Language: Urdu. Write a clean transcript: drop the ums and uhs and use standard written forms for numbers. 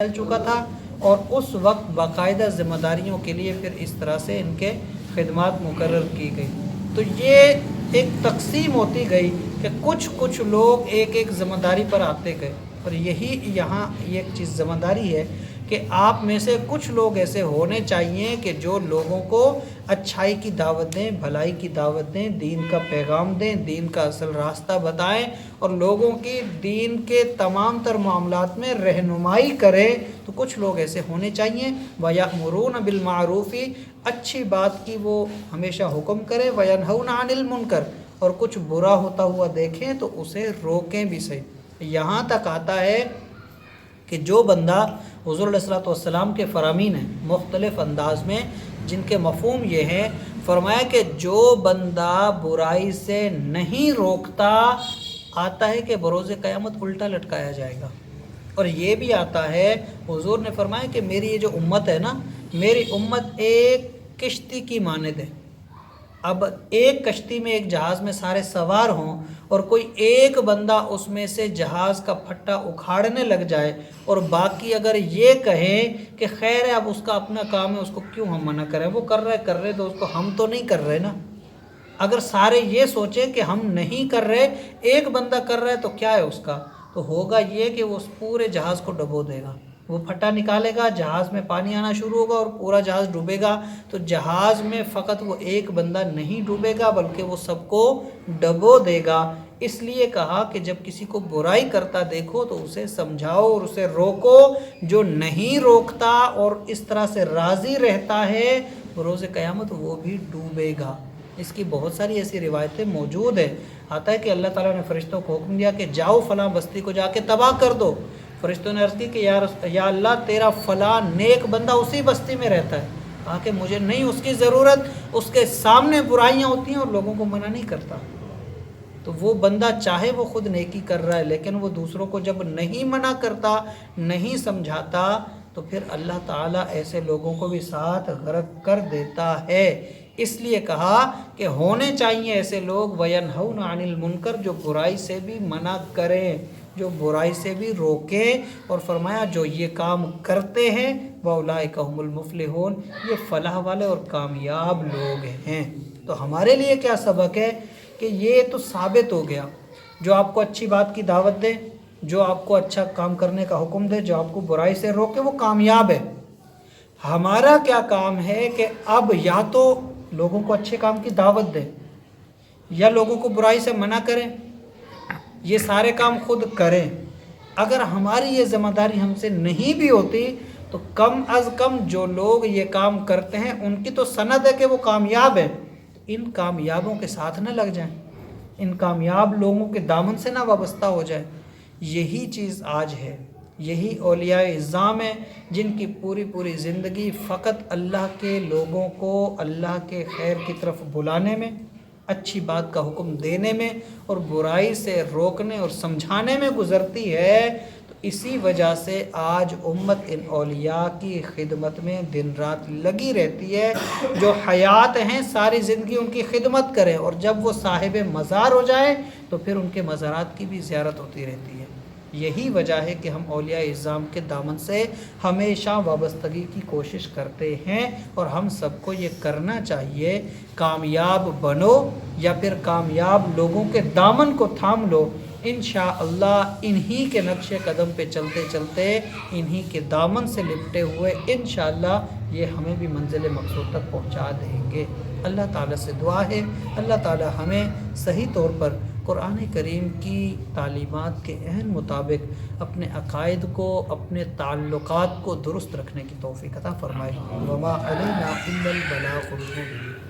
چل چکا تھا اور اس وقت باقاعدہ ذمہ داریوں کے لیے پھر اس طرح سے ان کے خدمات مقرر کی گئی۔ تو یہ ایک تقسیم ہوتی گئی کہ کچھ لوگ ایک ایک ذمہ داری پر آتے گئے، اور یہی یہاں ایک چیز ذمہ داری ہے کہ آپ میں سے کچھ لوگ ایسے ہونے چاہیے کہ جو لوگوں کو اچھائی کی دعوت دیں، بھلائی کی دعوت دیں، دین کا پیغام دیں، دین کا اصل راستہ بتائیں اور لوگوں کی دین کے تمام تر معاملات میں رہنمائی کریں۔ تو کچھ لوگ ایسے ہونے چاہیے، وَيَأْمُرُونَ بِالْمَعْرُوفِ، اچھی بات کی وہ ہمیشہ حکم کریں، وَيَنْهَوْنَ عَنِ الْمُنْكَرِ، اور کچھ برا ہوتا ہوا دیکھیں تو اسے روکیں بھی صحیح۔ یہاں تک آتا ہے کہ جو بندہ حضور علیہ الصلوۃ والسلام کے فرامین ہیں مختلف انداز میں، جن کے مفہوم یہ ہیں، فرمایا کہ جو بندہ برائی سے نہیں روکتا، آتا ہے کہ بروز قیامت الٹا لٹکایا جائے گا۔ اور یہ بھی آتا ہے، حضور نے فرمایا کہ میری یہ جو امت ہے نا، میری امت ایک کشتی کی مانند ہے۔ اب ایک کشتی میں، ایک جہاز میں سارے سوار ہوں اور کوئی ایک بندہ اس میں سے جہاز کا پھٹا اکھاڑنے لگ جائے اور باقی اگر یہ کہیں کہ خیر ہے اب اس کا اپنا کام ہے، اس کو کیوں ہم منع کریں، وہ کر رہے تو اس کو ہم تو نہیں کر رہے نا۔ اگر سارے یہ سوچیں کہ ہم نہیں کر رہے، ایک بندہ کر رہا ہے تو کیا ہے اس کا، تو ہوگا یہ کہ وہ اس پورے جہاز کو ڈبو دے گا۔ وہ پھٹا نکالے گا، جہاز میں پانی آنا شروع ہوگا اور پورا جہاز ڈوبے گا۔ تو جہاز میں فقط وہ ایک بندہ نہیں ڈوبے گا بلکہ وہ سب کو ڈبو دے گا۔ اس لیے کہا کہ جب کسی کو برائی کرتا دیکھو تو اسے سمجھاؤ اور اسے روکو۔ جو نہیں روکتا اور اس طرح سے راضی رہتا ہے، روز قیامت وہ بھی ڈوبے گا۔ اس کی بہت ساری ایسی روایتیں موجود ہیں۔ آتا ہے کہ اللہ تعالیٰ نے فرشتوں کو حکم دیا کہ جاؤ فلاں بستی کو جا کے تباہ کر دو۔ فرشتوں نے عرض کی کہ یا اللہ، تیرا فلاں نیک بندہ اسی بستی میں رہتا ہے۔ کہا کہ مجھے نہیں اس کی ضرورت، اس کے سامنے برائیاں ہوتی ہیں اور لوگوں کو منع نہیں کرتا۔ تو وہ بندہ چاہے وہ خود نیکی کر رہا ہے، لیکن وہ دوسروں کو جب نہیں منع کرتا، نہیں سمجھاتا، تو پھر اللہ تعالیٰ ایسے لوگوں کو بھی ساتھ غرق کر دیتا ہے۔ اس لیے کہا کہ ہونے چاہیے ایسے لوگ، وَيَنْهَوْنَ عَنِ الْمُنْكَرِ، جو برائی سے بھی منع کریں، جو برائی سے بھی روکیں، اور فرمایا جو یہ کام کرتے ہیں وَأُولَٰئِكَ هُمُ الْمُفْلِحُونَ، یہ فلاح والے اور کامیاب لوگ ہیں۔ تو ہمارے لیے کیا سبق ہے کہ یہ تو ثابت ہو گیا، جو آپ کو اچھی بات کی دعوت دے، جو آپ کو اچھا کام کرنے کا حکم دے، جو آپ کو برائی سے روکے، وہ کامیاب ہے۔ ہمارا کیا کام ہے کہ اب یا تو لوگوں کو اچھے کام کی دعوت دیں یا لوگوں کو برائی سے منع کریں، یہ سارے کام خود کریں۔ اگر ہماری یہ ذمہ داری ہم سے نہیں بھی ہوتی تو کم از کم جو لوگ یہ کام کرتے ہیں ان کی تو سند ہے کہ وہ کامیاب ہیں۔ ان کامیابوں کے ساتھ نہ لگ جائیں، ان کامیاب لوگوں کے دامن سے نہ وابستہ ہو جائیں۔ یہی چیز آج ہے، یہی اولیاء اعظام ہیں جن کی پوری زندگی فقط اللہ کے لوگوں کو اللہ کے خیر کی طرف بلانے میں، اچھی بات کا حکم دینے میں اور برائی سے روکنے اور سمجھانے میں گزرتی ہے۔ تو اسی وجہ سے آج امت ان اولیاء کی خدمت میں دن رات لگی رہتی ہے۔ جو حیات ہیں ساری زندگی ان کی خدمت کریں، اور جب وہ صاحب مزار ہو جائیں تو پھر ان کے مزارات کی بھی زیارت ہوتی رہتی ہے۔ یہی وجہ ہے کہ ہم اولیاء اعظام کے دامن سے ہمیشہ وابستگی کی کوشش کرتے ہیں، اور ہم سب کو یہ کرنا چاہیے۔ کامیاب بنو یا پھر کامیاب لوگوں کے دامن کو تھام لو، انشاءاللہ انہی کے نقش قدم پہ چلتے چلتے، انہی کے دامن سے لپٹے ہوئے انشاءاللہ یہ ہمیں بھی منزل مقصود تک پہنچا دیں گے۔ اللہ تعالیٰ سے دعا ہے اللہ تعالیٰ ہمیں صحیح طور پر قرآن کریم کی تعلیمات کے عین مطابق اپنے عقائد کو، اپنے تعلقات کو درست رکھنے کی توفیق عطا فرمائے۔ وما علینا الا البلاغ المبین۔